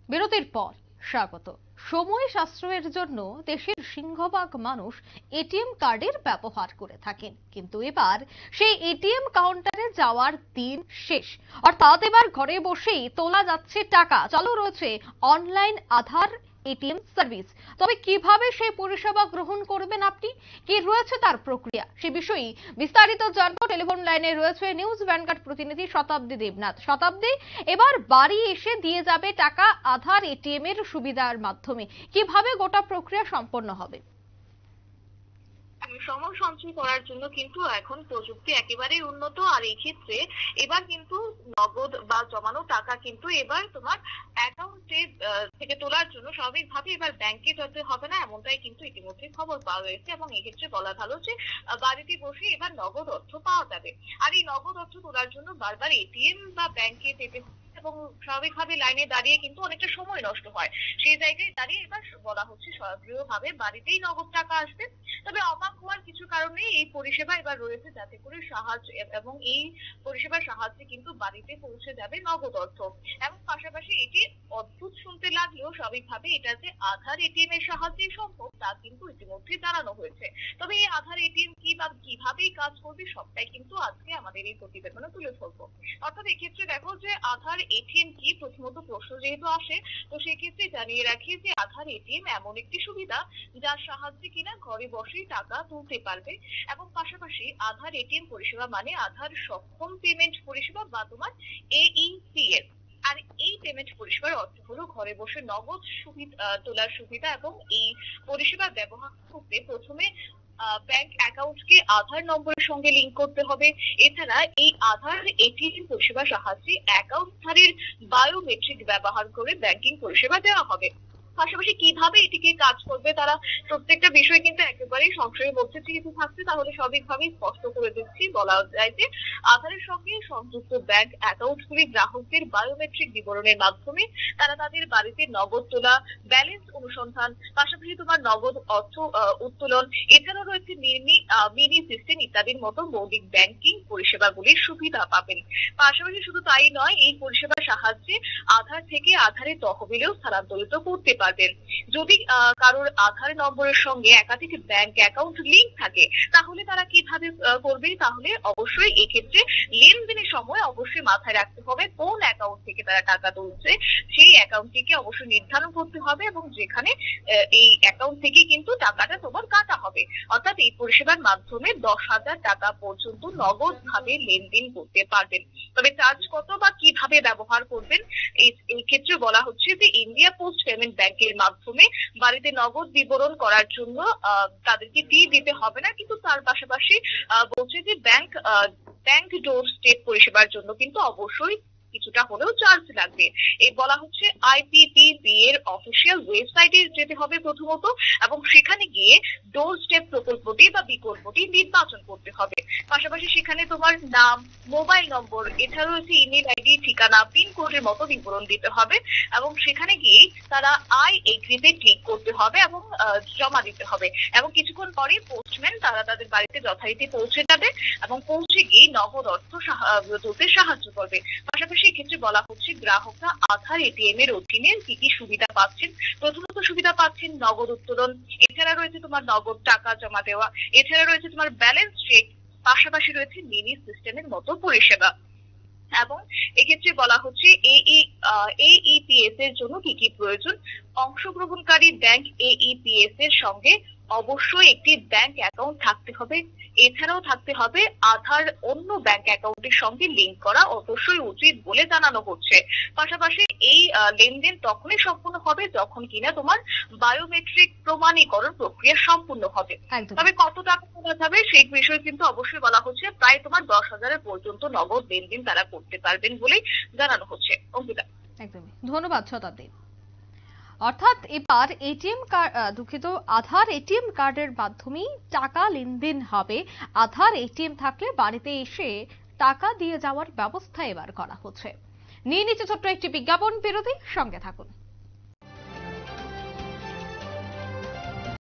বিরতির পর স্বাগত। সময় সাশ্রয়ের জন্য দেশের সিংহভাগ মানুষ এটিএম কার্ডের ব্যবহার করে থাকেন, কিন্তু এবার সেই এটিএম কাউন্টারে যাওয়ার দিন শেষ। অর্থাৎ এবার ঘরে বসেই তোলা যাচ্ছে টাকা। চালু রয়েছে অনলাইন আধার এটিএম সার্ভিস। তবে কিভাবে সেই পরিষেবা গ্রহণ করবেন আপনি, কি রয়েছে তার প্রক্রিয়া, সে বিষয়ে বিস্তারিত জানবো। টেলিফোন লাইনে রয়েছে নিউজ ভ্যানগার্ড প্রতিনিধি শতাব্দী দেবনাথ। শতাব্দী, এবার বাড়ি এসে দিয়ে যাবে টাকা আধার এটিএম এর সুবিধার মাধ্যমে, কিভাবে গোটা প্রক্রিয়া সম্পন্ন হবে? সময় সঞ্চয় করার জন্য কিন্তু এখন প্রযুক্তি একেবারেই উন্নত। আর এই ক্ষেত্রে এবার কিন্তু নগদ বা জমানো টাকা কিন্তু এবার তোমার অ্যাকাউন্টে থেকে তোলার জন্য স্বাভাবিকভাবে এবার ব্যাংকে যেতে হবে না, এমনটাই কিন্তু ইতিমধ্যে খবর পাওয়া হয়েছে। এবং এক্ষেত্রে বলা ভালো যে বাড়িতে বসে এবার নগদ অর্থ পাওয়া যাবে। আর এই নগদ অর্থ তোলার জন্য বারবার এটিএম বা ব্যাংকে যেতে এবং স্বাভাবিকভাবে লাইনে দাঁড়িয়ে কিন্তু অনেকটা সময় নষ্ট হয়। সেই জায়গায় দাঁড়িয়ে এবার বলা হচ্ছে স্বয়ংক্রিয়ভাবে বাড়িতেই নগদ টাকা আসবে। তবে অবাক হওয়ার কিছু কারণে এই পরিষেবা এবার রয়েছে, যাতে করে সাহায্য এবং এই পরিষেবার সাহায্যে কিন্তু বাড়িতে পৌঁছে যাবে নগদ অর্থ। এবং পাশাপাশি এটি অদ্ভুত শুনতে লাগলেও স্বাভাবিকভাবে এটা যে আধার এটিএম এর সাহায্যে সম্ভব তা কিন্তু ইতিমধ্যে জানানো হয়েছে। তবে এই আধার এটিএম কি বা কিভাবে কাজ করবে সবটাই কিন্তু আজকে আমাদের এই প্রতিবেদনে তুলে ধরবো। অর্থাৎ এক্ষেত্রে দেখো যে আধার এটিএম কি, প্রথমত প্রশ্ন যেহেতু আসে, তো সেক্ষেত্রে জানিয়ে রাখি যে আধার এটিএম এমন একটি সুবিধা যার সাহায্যে কিনা ঘরে বসেই টাকা তুলতে পারবে। এবং পাশাপাশি আধার এটিএম পরিষেবা মানে আধার সক্ষম পেমেন্ট পরিষেবা বা তোমার AEPS। আর এই পেমেন্ট পরিষেবার অর্থ হলো ঘরে বসে নগদ তোলার সুবিধা। এবং এই পরিষেবা ব্যবহার করতে প্রথমে ব্যাংক অ্যাকাউন্টকে আধার নম্বরের সঙ্গে লিংক করতে হবে। এছাড়া এই আধার এটিএম পরিষেবার সাহায্যে অ্যাকাউন্টধারীর বায়োমেট্রিক ব্যবহার করে ব্যাংকিং পরিষেবা দেওয়া হবে। পাশাপাশি কিভাবে এটিকে কাজ করবে তারা প্রত্যেকটা বিষয় কিন্তু একেবারেই সংশয়ের মধ্যে যেহেতু থাকছে, তাহলে সঠিকভাবেই স্পষ্ট করে দিচ্ছি। বলা যায় যে আধারের সঙ্গে সংযুক্ত ব্যাংক অ্যাকাউন্টগুলি গ্রাহকদের বায়োমেট্রিক বিবরণের মাধ্যমে তারা তাদের বাড়িতে নগদ তোলা, ব্যালেন্স অনুসন্ধান, পাশাপাশি তোমার নগদ অর্থ উত্তোলন, এছাড়াও রয়েছে মিনি সিস্টেম ইত্যাদির মতো মৌলিক ব্যাংকিং পরিষেবাগুলির সুবিধা পাবেন। পাশাপাশি শুধু তাই নয়, এই পরিষেবার সাহায্যে আধার থেকে আধারের তহবিলেও স্থানান্তরিত করতে পারবেন। যদি কারোর আধার নম্বরের সঙ্গে একাধিক ব্যাংক অ্যাকাউন্ট লিংক থাকে, তাহলে তারা কিভাবে করবে? তাহলে অবশ্যই এক্ষেত্রে লেনদেনের সময় অবশ্যই মাথায় রাখতে হবে কোন অ্যাকাউন্ট থেকে তারা টাকা তুলছে, সেই অ্যাকাউন্টটিকে অবশ্যই নির্ধারণ করতে হবে এবং যেখানে এই অ্যাকাউন্ট থেকে কিন্তু টাকাটা তোমার কাটা হবে। অর্থাৎ এই পরিষেবার মাধ্যমে 10,000 টাকা পর্যন্ত নগদ ভাবে লেনদেন করতে পারবেন। তবে চার্জ কত বা কিভাবে ব্যবহার করবেন, এই ক্ষেত্রে বলা হচ্ছে যে ইন্ডিয়া পোস্ট পেমেন্ট ব্যাংকের মাধ্যমে বাড়িতে নগদ বিবরণ করার জন্য তাদেরকে ফি দিতে হবে না, কিন্তু তার পাশাপাশি বলছে যে ব্যাংক ডোর স্টেপ পরিষেবার জন্য কিন্তু অবশ্যই কিছুটা হলেও চার্জ লাগবে। এই বলা হচ্ছে IPPB এর অফিসিয়াল ওয়েবসাইটে যেতে হবে প্রথমত, এবং সেখানে গিয়ে ডোর স্টেপ প্রকল্পটি বা বিকল্পটি নির্বাচন করতে হবে। পাশাপাশি সেখানে তোমার নাম, মোবাইল নম্বর, এছাড়াও রয়েছে ইমেল আইডি, ঠিকানা, পিন কোডের মতো বিবরণ দিতে হবে। এবং সেখানে গিয়ে তারা আই এগ্রিতে ক্লিক করতে হবে এবং জমা দিতে হবে। এবং কিছুক্ষণ পরে পোস্টম্যান তারা তাদের বাড়িতে যথারীতি পৌঁছে যাবে এবং পৌঁছে গিয়ে নগদ অর্থ তুলতে সাহায্য করবে। পাশাপাশি এক্ষেত্রে বলা হচ্ছে গ্রাহকরা আধার এটিএম এর অধীনে কি কি সুবিধা পাচ্ছেন। প্রথমত সুবিধা পাচ্ছেন নগদ উত্তোলন, এছাড়া রয়েছে তোমার নগদ টাকা জমা দেওয়া, এছাড়া রয়েছে তোমার ব্যালেন্স চেক, পাশাপাশি রয়েছে মিনি সিস্টেমের মতো পরিষেবা। এবং এক্ষেত্রে বলা হচ্ছে AEPS এর জন্য কি কি প্রয়োজন। অংশগ্রহণকারী ব্যাংক AEPS এর সঙ্গে অবশ্যই একটি ব্যাংক অ্যাকাউন্ট থাকতে হবে। এছাড়াও থাকতে হবে আধার অন্য ব্যাংক অ্যাকাউন্টের সঙ্গে লিংক করা অবশ্যই উচিত বলে জানানো হচ্ছে। পাশাপাশি এই লেনদেন তখনই সম্পূর্ণ হবে যখন কিনা তোমার বায়োমেট্রিক প্রমাণীকরণ প্রক্রিয়া সম্পূর্ণ হবে। তবে কত টাকা তোলা যাবে সেই বিষয়ে কিন্তু অবশ্যই বলা হচ্ছে প্রায় তোমার 10,000 পর্যন্ত নগদ লেনদেন তারা করতে পারবেন বলেই জানানো হচ্ছে। অঙ্কিতা, একদমই ধন্যবাদ শতাব্দী। অর্থাৎ এবার এটিএম কার্ড, দুঃখিত, আধার এটিএম কার্ডের মাধ্যমেই টাকা লেনদেন হবে। আধার এটিএম থাকলে বাড়িতে এসে টাকা দিয়ে যাওয়ার ব্যবস্থা এবার করা হচ্ছে। নিয়ে নিচ্ছে ছোট্ট একটি বিজ্ঞাপন বিরতি, সঙ্গে থাকুন।